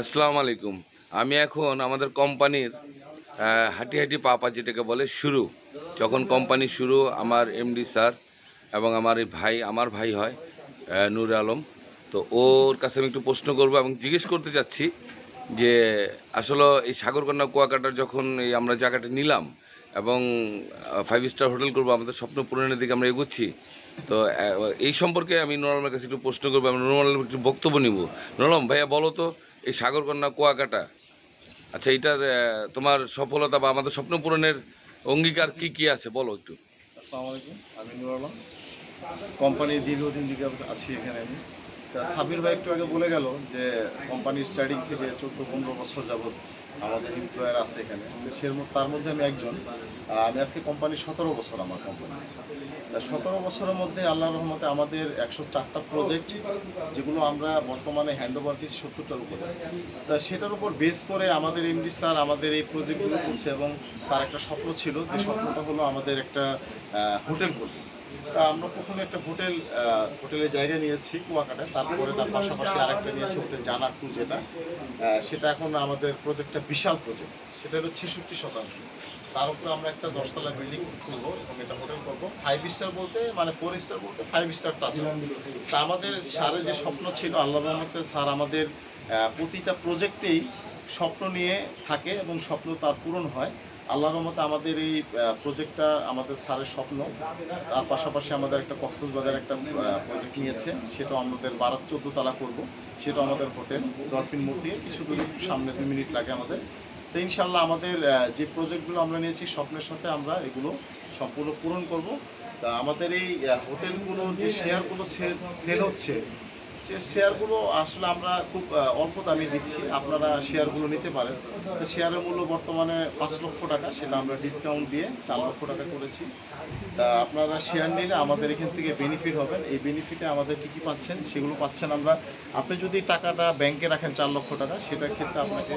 আসসালামু আলাইকুম। আমি এখন আমাদের কোম্পানির হাঁটি হাঁটি পাপা যেটাকে বলে শুরু, যখন কোম্পানি শুরু আমার এমডি স্যার এবং আমার এই ভাই, আমার ভাই হয় নূর আলম। তো ওর কাছে আমি একটু প্রশ্ন করবো এবং জিজ্ঞেস করতে চাচ্ছি যে আসলে এই সাগরকন্যা কুয়াকাটার যখন এই আমরা জায়গাটা নিলাম এবং 5 স্টার হোটেল করবো, আমাদের স্বপ্ন পূরণের দিকে আমরা এগোচ্ছি। তো এই সম্পর্কে আমি নূর আলমের কাছে একটু প্রশ্ন করবো, আমি নূর আলমের একটু বক্তব্য নিব। নূর আলম ভাইয়া, বলো তো এই সাগরকন্যা কুয়াকাটা, আচ্ছা এটার তোমার সফলতা বা আমাদের স্বপ্ন পূরণের অঙ্গীকার কি কি আছে বলো একটু। আসসালামু আলাইকুম, আমি নূর আলম। কোম্পানির দীর্ঘদিন থেকে আছি এখানে। আমি সাবির ভাই একটু আগে বলে গেল যে কোম্পানির স্টার্টিং থেকে 14-15 বছর যাবৎ আমাদের এমপ্লয়ার আছে এখানে। তার মধ্যে আমি একজন। আমি আজকে কোম্পানি 17 বছর, আমার কোম্পানি 17 বছরের মধ্যে আল্লাহর রহমতে আমাদের 104টা প্রজেক্ট, যেগুলো আমরা বর্তমানে হ্যান্ড ওভার দিচ্ছি 70টার উপরে। তা সেটার উপর বেস করে আমাদের এমডি স্যার আমাদের এই প্রজেক্টগুলো করছে এবং তার একটা স্বপ্ন ছিল, যে স্বপ্নটা হলো আমাদের একটা হোটেল করবে। তা আমরা প্রথমে একটা হোটেলের জায়গা নিয়েছি কুয়াকাটায়, তারপরে তার পাশাপাশি আরেকটা নিয়েছি হোটেল জানার টু, সেটা এখন আমাদের প্রজেক্টটা বিশাল প্রজেক্ট, সেটা হলো 66%। তার উপরে আমরা একটা 10তলা বিল্ডিং করবো এবং এটা হোটেল করবো। 5 স্টার বলতে মানে 4 স্টার বলতে 5 স্টার টাচ। তা আমাদের স্যারের যে স্বপ্ন ছিল, আল্লাহর রহমতে স্যার আমাদের প্রতিটা প্রজেক্টেই স্বপ্ন নিয়ে থাকে এবং স্বপ্ন তার পূরণ হয়। আল্লাহর রহমতে আমাদের এই প্রজেক্টটা আমাদের স্যারের স্বপ্ন। তার পাশাপাশি আমাদের একটা কক্সবাজার একটা প্রজেক্ট নিয়েছে, সেটাও আমাদের 12-14 তলা করবো। সেটাও আমাদের হোটেল ডলফিন মোড় থেকে কিছু দূর সামনে 2 মিনিট লাগে আমাদের। তো ইনশাল্লাহ আমাদের যে প্রজেক্টগুলো আমরা নিয়েছি স্বপ্নের সাথে আমরা এগুলো সম্পূর্ণ পূরণ করব। তা আমাদের এই হোটেলগুলো যে শেয়ারগুলো সেল হচ্ছে, সে শেয়ারগুলো আসলে আমরা খুব অল্প দামে দিচ্ছি, আপনারা শেয়ারগুলো নিতে পারেন। তো শেয়ারের মূল্য বর্তমানে 5 লক্ষ টাকা, সেটা আমরা ডিসকাউন্ট দিয়ে 4 লক্ষ টাকা করেছি। তা আপনারা শেয়ার নিলে আমাদের এখান থেকে বেনিফিট হবেন। এই বেনিফিটে আমাদের কী কী পাচ্ছেন সেগুলো পাচ্ছেন আমরা। আপনি যদি টাকাটা ব্যাংকে রাখেন 4 লক্ষ টাকা, সেটার ক্ষেত্রে আপনাকে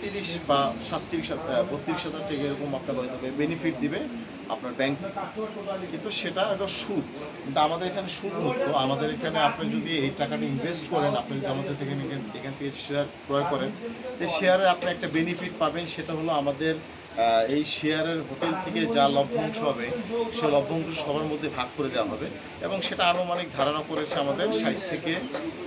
30 বা 32,000 টাকা এরকম আপনার বেনিফিট দিবে আপনার ব্যাংক থেকে। কিন্তু সেটা একটা সুদ, কিন্তু আমাদের এখানে সুদ মুক্ত। আমাদের এখানে আপনি যদি এই টাকাটা ইনভেস্ট করেন, আপনি যদি আমাদের থেকে এখান থেকে শেয়ার ক্রয় করেন, যে শেয়ারে আপনি একটা বেনিফিট পাবেন, সেটা হলো আমাদের এই শেয়ারের হোটেল থেকে যা লভ্যাংশ হবে, সে লভ্যাংশ সবার মধ্যে ভাগ করে দেওয়া হবে এবং সেটা আনুমানিক ধারণা করেছে আমাদের 60 থেকে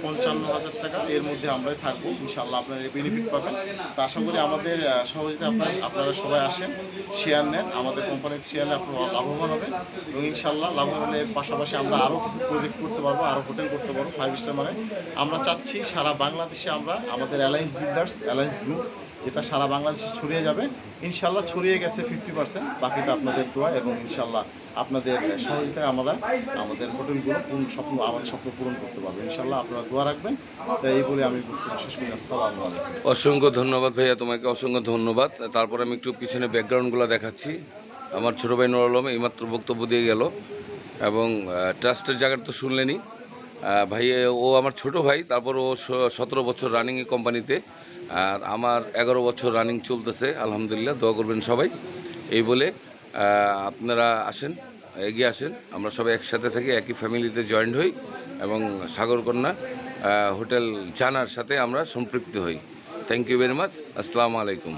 55,000 টাকা, এর মধ্যে আমরাই থাকবো। ইনশাআল্লাহ আপনারা এই বেনিফিট পাবেন। তা আশা করি আমাদের সহযোগিতা আপনারা সবাই আসেন, শেয়ার নেন, আমাদের কোম্পানির শেয়ার নিয়ে আপনারা লাভবান হবেন এবং ইনশাআল্লাহ লাভবানের পাশাপাশি আমরা আরও কিছু প্রজেক্ট করতে পারবো, আরও হোটেল করতে পারবো 5 স্টার। মানে আমরা চাচ্ছি সারা বাংলাদেশে আমরা আমাদের অ্যালায়েন্স গ্রুপ, যেটা সারা বাংলাদেশে ছড়িয়ে যাবে। ইনশাল্লাহ ছড়িয়ে গেছে 50%, বাকিটা আপনাদের দোয়া এবং ইনশাল্লাহ আপনাদের সহযোগিতায় আমরা আমাদের হোটেলগুলো আমাদের স্বপ্ন পূরণ করতে পারবো। ইনশাল্লাহ আপনারা দোয়া রাখবেন। তাই এই বলে আমি বক্তব্য শেষ করি। আসসালামু আলাইকুম। অসংখ্য ধন্যবাদ ভাইয়া, তোমাকে অসংখ্য ধন্যবাদ। তারপর আমি একটু পিছনে ব্যাকগ্রাউন্ডগুলো দেখাচ্ছি। আমার ছোটো ভাই নূর আলম এইমাত্র বক্তব্য দিয়ে গেল এবং ট্রাস্টের জায়গাটা তো শুনলেনি। ভাই ও আমার ছোট ভাই, তারপর ও 17 বছর রানিং এই কোম্পানিতে, আর আমার 11 বছর রানিং চলতেছে আলহামদুলিল্লাহ। দোয়া করবেন সবাই। এই বলে আপনারা আসেন, এগিয়ে আসেন, আমরা সবাই একসাথে থেকে একই ফ্যামিলিতে জয়েন্ট হই এবং সাগরকন্যা হোটেল জানার সাথে আমরা সম্পৃক্ত হই। Thank you very much. আসসালামু আলাইকুম।